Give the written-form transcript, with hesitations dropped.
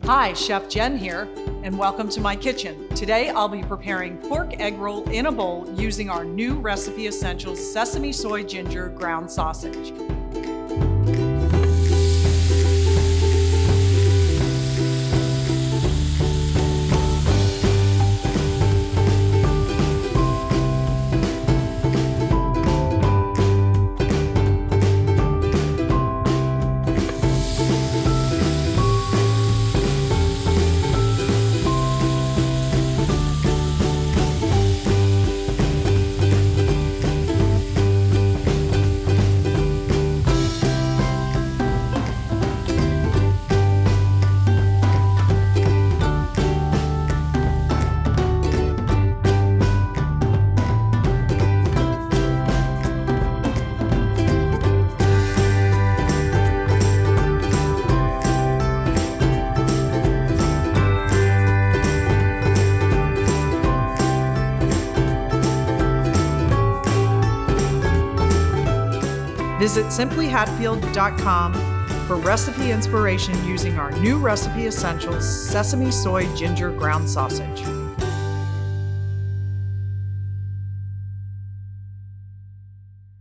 Hi, Chef Jen here, and welcome to my kitchen. Today I'll be preparing pork egg roll in a bowl using our new recipe essentials sesame, soy, ginger, ground sausage. Visit simplyhatfield.com for recipe inspiration using our new recipe essentials, sesame, soy, ginger, ground sausage.